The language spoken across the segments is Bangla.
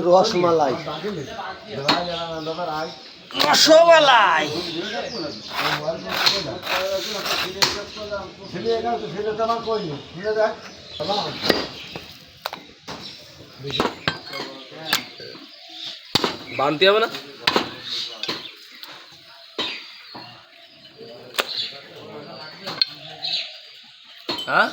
রসমালাই রসমালাই বানতে হবে না হ্যাঁ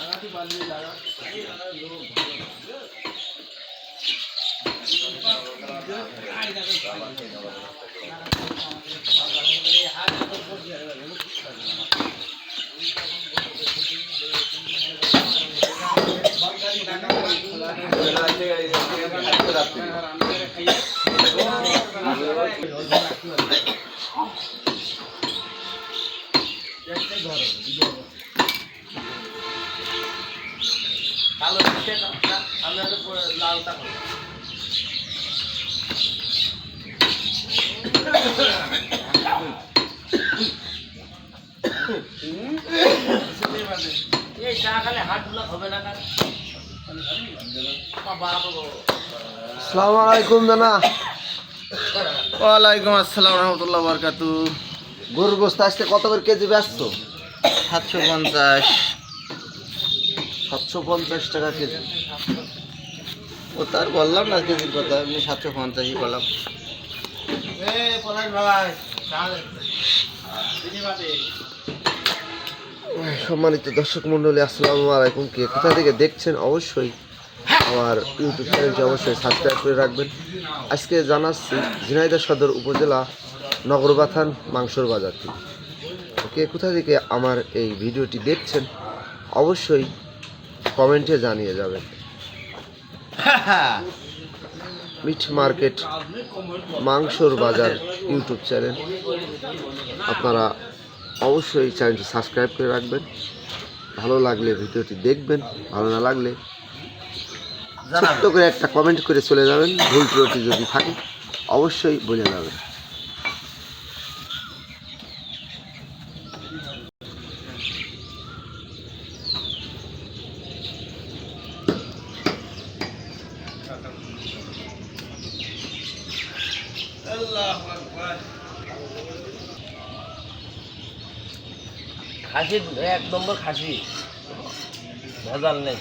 আসসালামু আলাইকুম জানা। ওয়ালাইকুম আসসালাম রহমতুল্লাহ বরকাতু। গরুর গোস্ত আজকে কত করে কেজি ব্যস্ত? 750 750 টাকা কেজি। ও তার বললাম না কেজির কথা, এমনি 750ই বললাম। সম্মানিত দর্শক মন্ডলী, আসসালামু আলাইকুম। কে কোথা থেকে দেখছেন অবশ্যই আমার ইউটিউব চ্যানেলটি অবশ্যই সাবস্ক্রাইব করে রাখবেন। আজকে জানাচ্ছি ঝিনাইদহ সদর উপজেলা নগরবাথান মাংসর বাজার থেকে। কে কোথা থেকে আমার এই ভিডিওটি দেখছেন অবশ্যই কমেন্টে জানিয়ে যাবেন। মিট মার্কেট মাংসর বাজার ইউটিউব চ্যানেল, আপনারা অবশ্যই চ্যানেলটি সাবস্ক্রাইব করে রাখবেন। ভালো লাগলে ভিডিওটি দেখবেন, ভালো না লাগলে ছোট্ট করে একটা কমেন্ট করে চলে যাবেন। ভুল ত্রুটি যদি থাকে অবশ্যই বলে যাবেন। খাসি 1 নম্বর খাসি, ভেজাল নেই।